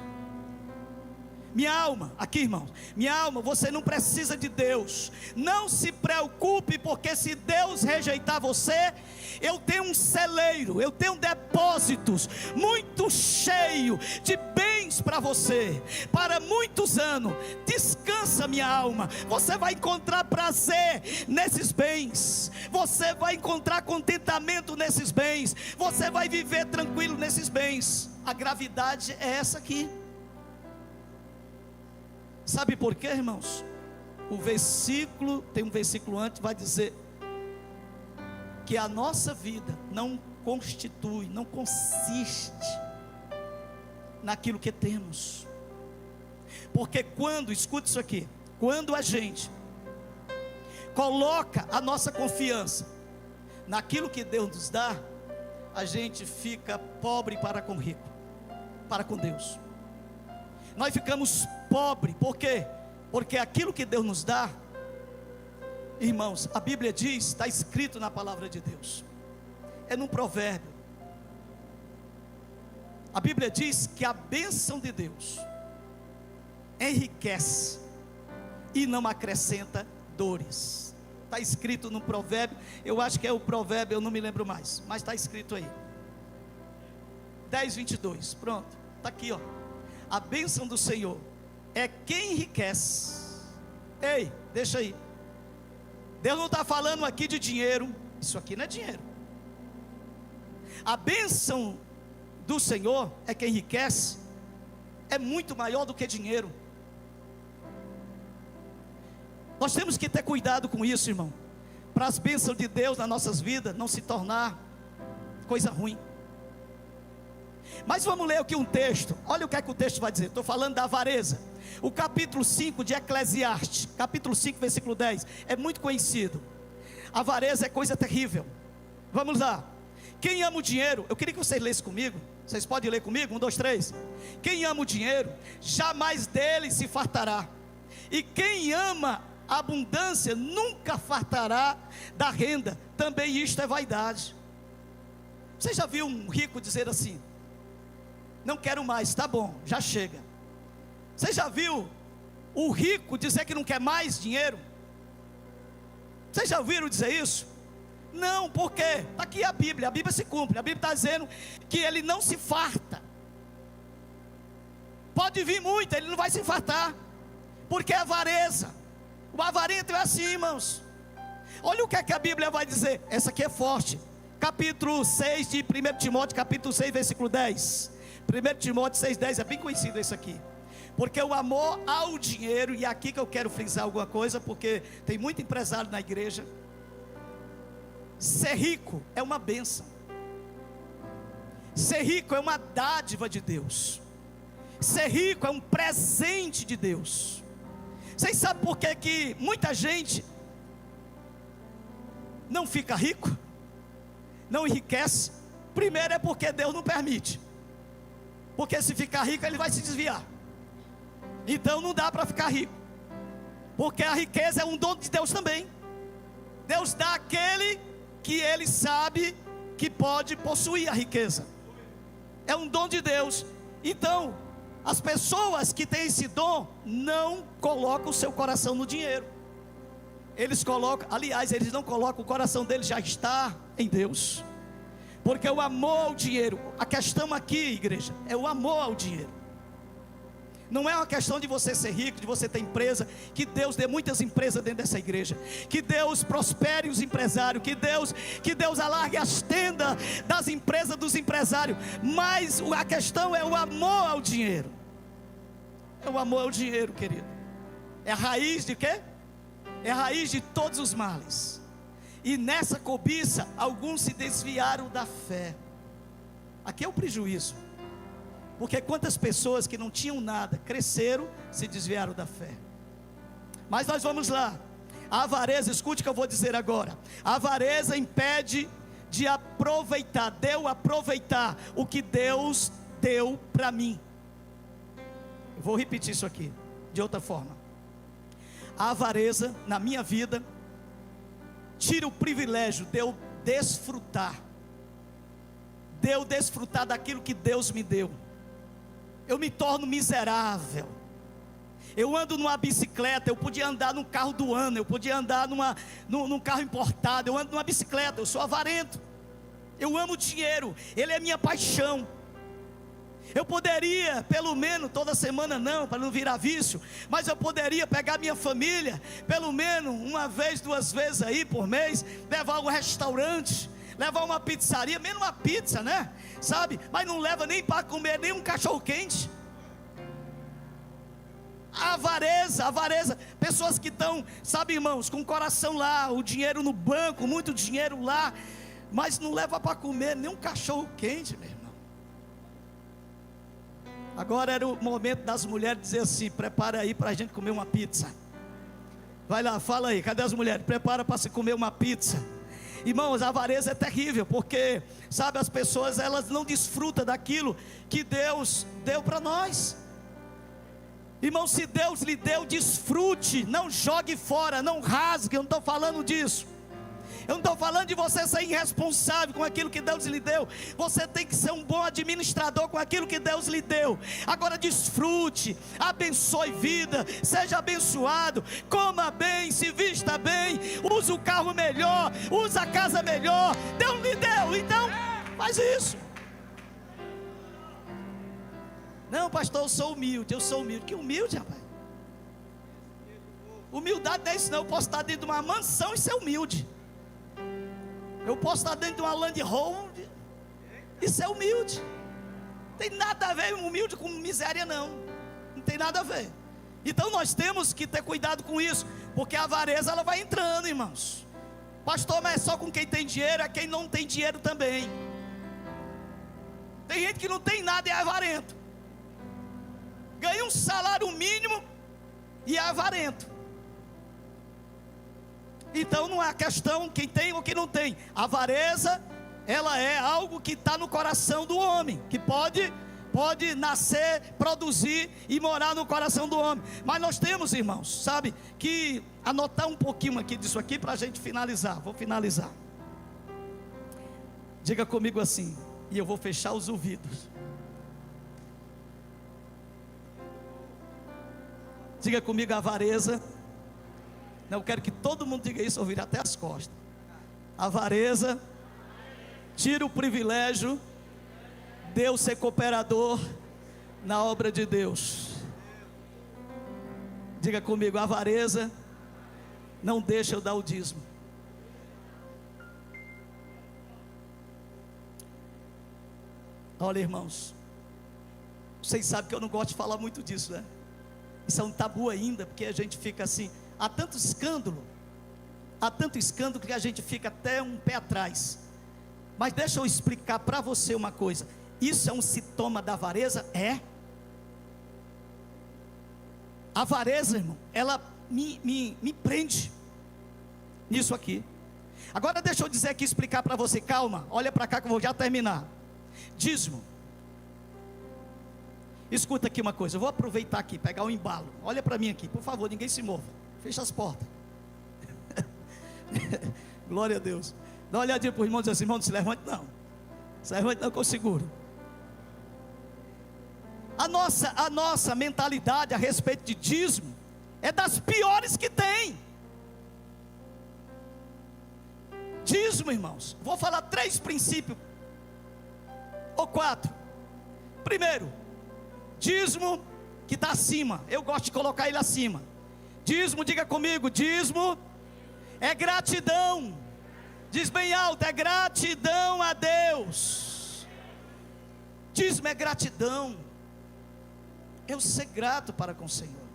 Minha alma, aqui irmãos, minha alma, você não precisa de Deus. Não se preocupe, porque se Deus rejeitar você, eu tenho um celeiro, eu tenho depósitos muito cheio de bens para você, para muitos anos. Descansa, minha alma, você vai encontrar prazer nesses bens, você vai encontrar contentamento nesses bens, você vai viver tranquilo nesses bens. A gravidade é essa aqui. Sabe por quê, irmãos? Tem um versículo antes, vai dizer que a nossa vida não consiste naquilo que temos. Porque escute isso aqui, quando a gente coloca a nossa confiança naquilo que Deus nos dá, a gente fica pobre para com rico, para com Deus. Nós ficamos pobres, por quê? Porque aquilo que Deus nos dá, irmãos, a Bíblia diz, está escrito na palavra de Deus, é num provérbio. A Bíblia diz que a bênção de Deus enriquece e não acrescenta dores. Está escrito no provérbio, eu acho que é o provérbio, eu não me lembro mais, mas está escrito aí, 10:22, pronto, está aqui ó. A bênção do Senhor é quem enriquece. Ei, deixa aí. Deus não está falando aqui de dinheiro. Isso aqui não é dinheiro. A bênção do Senhor é quem enriquece. É muito maior do que dinheiro. Nós temos que ter cuidado com isso, irmão, para as bênçãos de Deus nas nossas vidas não se tornar coisa ruim. Mas vamos ler aqui um texto. Olha o que é que o texto vai dizer. Estou falando da avareza. O capítulo 5 de Eclesiastes, capítulo 5, versículo 10, é muito conhecido. A avareza é coisa terrível. Vamos lá. Quem ama o dinheiro, eu queria que vocês lessem comigo. Vocês podem ler comigo? 1, 2, 3. Quem ama o dinheiro, jamais dele se fartará. E quem ama a abundância, nunca fartará da renda. Também isto é vaidade. Você já viu um rico dizer assim: não quero mais, tá bom, já chega. Você já viu o rico dizer que não quer mais dinheiro? Vocês já ouviram dizer isso? Não, por quê? Está aqui a Bíblia se cumpre. A Bíblia está dizendo que ele não se farta. Pode vir muito, ele não vai se fartar, porque é avareza. O avarento é assim, irmãos. Olha o que é que a Bíblia vai dizer. Essa aqui é forte. Capítulo 6 de 1 Timóteo, capítulo 6, versículo 10. 1 Timóteo 6,10 é bem conhecido isso aqui. Porque o amor ao dinheiro, e aqui que eu quero frisar alguma coisa, porque tem muito empresário na igreja. Ser rico é uma bênção. Ser rico é uma dádiva de Deus. Ser rico é um presente de Deus. Vocês sabem por que muita gente não fica rico? Não enriquece? Primeiro é porque Deus não permite. Porque se ficar rico ele vai se desviar. Então não dá para ficar rico. Porque a riqueza é um dom de Deus também. Deus dá àquele que ele sabe que pode possuir a riqueza. É um dom de Deus. Então, as pessoas que têm esse dom não colocam o seu coração no dinheiro. Eles colocam, aliás, eles não colocam, o coração deles já está em Deus. Porque o amor ao dinheiro, a questão aqui, igreja, é o amor ao dinheiro. Não é uma questão de você ser rico, de você ter empresa. Que Deus dê muitas empresas dentro dessa igreja. Que Deus prospere os empresários. Que Deus alargue as tendas das empresas dos empresários. Mas a questão é o amor ao dinheiro. É o amor ao dinheiro, querido. É a raiz de quê? É a raiz de todos os males. E nessa cobiça, alguns se desviaram da fé. Aqui é o prejuízo. Porque quantas pessoas que não tinham nada, cresceram, se desviaram da fé. Mas nós vamos lá. A avareza, escute o que eu vou dizer agora. A avareza impede de aproveitar, de eu aproveitar o que Deus deu para mim. Eu vou repetir isso aqui, de outra forma. A avareza na minha vida tira o privilégio de eu desfrutar, daquilo que Deus me deu. Eu me torno miserável. Eu ando numa bicicleta, eu podia andar num carro do ano, eu podia andar num carro importado, eu ando numa bicicleta, eu sou avarento. Eu amo dinheiro, ele é minha paixão. Eu poderia, pelo menos, toda semana não, para não virar vício, mas eu poderia pegar minha família, pelo menos uma vez, 2 vezes aí por mês, levar a um restaurante, levar uma pizzaria, menos uma pizza, né? Sabe? Mas não leva nem para comer nem um cachorro quente. A avareza, pessoas que estão, sabe, irmãos, com o coração lá, o dinheiro no banco, muito dinheiro lá, mas não leva para comer nem um cachorro quente, meu irmão. Agora era o momento das mulheres dizer assim: prepara aí para a gente comer uma pizza. Vai lá, fala aí, cadê as mulheres? Prepara para se comer uma pizza. Irmãos, a avareza é terrível, porque, sabe, as pessoas, elas não desfrutam daquilo que Deus deu para nós. Irmão, se Deus lhe deu, desfrute, não jogue fora, não rasgue. Eu não estou falando disso. Eu não estou falando de você ser irresponsável com aquilo que Deus lhe deu. Você tem que ser um bom administrador com aquilo que Deus lhe deu. Agora desfrute, abençoe vida, seja abençoado, coma bem, se vista bem, use o carro melhor, use a casa melhor. Deus lhe deu, então faz isso. Não, pastor, eu sou humilde. Que humilde, rapaz? Humildade não é isso não. Eu posso estar dentro de uma mansão e ser humilde. Eu posso estar dentro de uma Land Rover e ser humilde. Não tem nada a ver humilde com miséria, não. Não tem nada a ver. Então nós temos que ter cuidado com isso, porque a avareza, ela vai entrando, irmãos. Pastor, mas é só com quem tem dinheiro, é quem não tem dinheiro também. Tem gente que não tem nada e é avarento. Ganha um salário mínimo e é avarento. Então não é a questão quem tem ou quem não tem. A avareza, ela é algo que está no coração do homem, que pode nascer, produzir e morar no coração do homem. Mas nós temos, irmãos, sabe, que anotar um pouquinho aqui disso aqui para a gente finalizar. Vou finalizar. Diga comigo assim, e eu vou fechar os ouvidos. Diga comigo: avareza. Não, eu quero que todo mundo diga isso, ouvir até as costas. Avareza tira o privilégio de eu ser cooperador na obra de Deus. Diga comigo: avareza não deixa eu dar o dízimo. Olha, irmãos, vocês sabem que eu não gosto de falar muito disso, né? Isso é um tabu ainda, porque a gente fica assim, há tanto escândalo que a gente fica até um pé atrás. Mas deixa eu explicar para você uma coisa: isso é um sintoma da avareza? É. A avareza, irmão, ela me prende nisso aqui. Agora deixa eu dizer aqui, explicar para você, calma, olha para cá que eu vou já terminar. Dízimo. Escuta aqui uma coisa, eu vou aproveitar aqui, pegar o embalo. Olha para mim aqui, por favor, ninguém se mova. Fecha as portas. Glória a Deus. Dá uma olhadinha para o irmão e diz assim: irmão, não se levante não. Se levante não que eu seguro. A nossa mentalidade a respeito de dízimo é das piores que tem. Dízimo, irmãos, vou falar 3 princípios ou 4. Primeiro, dízimo que está acima. Eu gosto de colocar ele acima. Dízimo, diga comigo: dízimo é gratidão. Diz bem alto: é gratidão a Deus. Dízimo é gratidão. Eu ser grato para com o Senhor.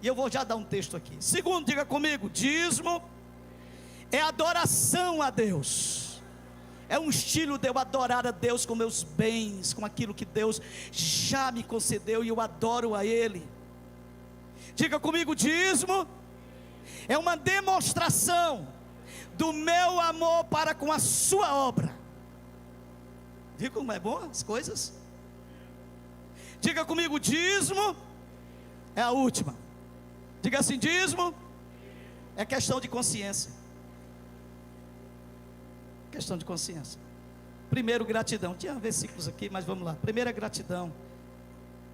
E eu vou já dar um texto aqui. Segundo, diga comigo: dízimo é adoração a Deus. É um estilo de eu adorar a Deus com meus bens, com aquilo que Deus já me concedeu, e eu adoro a Ele. Diga comigo: dízimo é uma demonstração do meu amor para com a sua obra. Viu como é bom as coisas? Diga comigo, dízimo é a última. Diga assim, dízimo é questão de consciência. Questão de consciência. Primeiro, gratidão. Tinha versículos aqui, mas vamos lá. Primeiro é gratidão.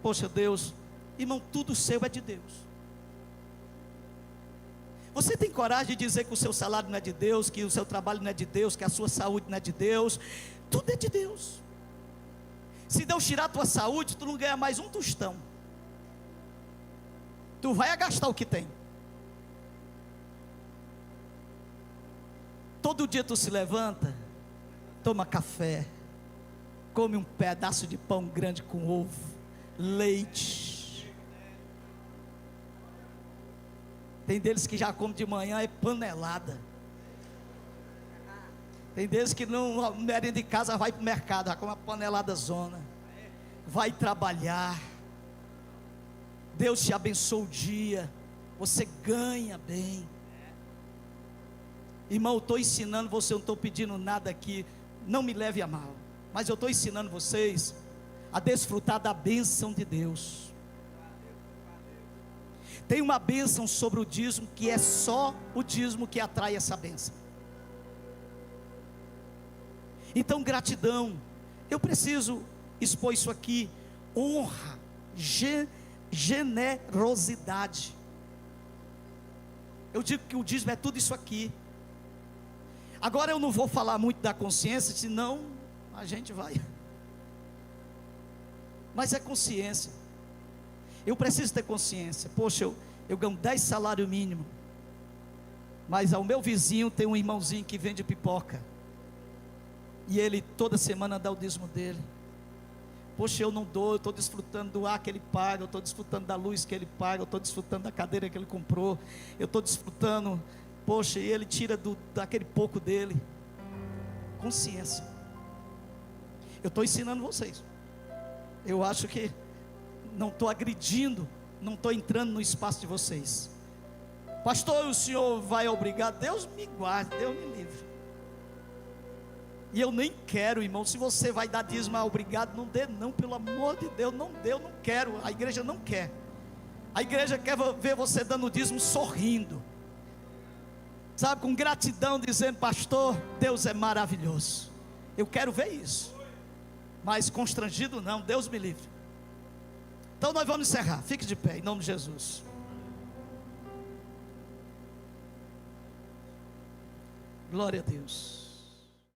Poxa, Deus, irmão, tudo seu é de Deus. Você tem coragem de dizer que o seu salário não é de Deus, que o seu trabalho não é de Deus, que a sua saúde não é de Deus? Tudo é de Deus. Se Deus tirar a tua saúde, tu não ganha mais um tostão. Tu vai gastar o que tem. Todo dia tu se levanta, toma café, come um pedaço de pão grande com ovo, leite. Tem deles que já come de manhã é panelada. Tem deles que não merenda de casa, vai para o mercado, vai com uma panelada zona. Vai trabalhar. Deus te abençoa o dia. Você ganha bem. Irmão, eu estou ensinando você, eu não estou pedindo nada aqui. Não me leve a mal. Mas eu estou ensinando vocês a desfrutar da bênção de Deus. Tem uma bênção sobre o dízimo, que é só o dízimo que atrai essa bênção. Então, gratidão. Eu preciso expor isso aqui. Honra, generosidade. Eu digo que o dízimo é tudo isso aqui. Agora eu não vou falar muito da consciência, senão a gente vai. Mas é consciência. Eu preciso ter consciência. Poxa, eu ganho 10 salário mínimo, mas ao meu vizinho tem um irmãozinho que vende pipoca, e ele toda semana dá o dízimo dele. Poxa, eu não dou, eu estou desfrutando do ar que ele paga, eu estou desfrutando da luz que ele paga, eu estou desfrutando da cadeira que ele comprou, eu estou desfrutando, poxa, e ele tira daquele pouco dele. Consciência. Eu estou ensinando vocês. Eu acho que não estou agredindo, não estou entrando no espaço de vocês. Pastor, o senhor vai obrigar? Deus me guarde, Deus me livre. E eu nem quero, irmão. Se você vai dar dízimo, obrigado, não dê não, pelo amor de Deus, não dê, eu não quero. A igreja não quer. A igreja quer ver você dando dízimo sorrindo, sabe, com gratidão, dizendo: pastor, Deus é maravilhoso. Eu quero ver isso. Mas constrangido não, Deus me livre. Então nós vamos encerrar. Fique de pé, em nome de Jesus. Glória a Deus.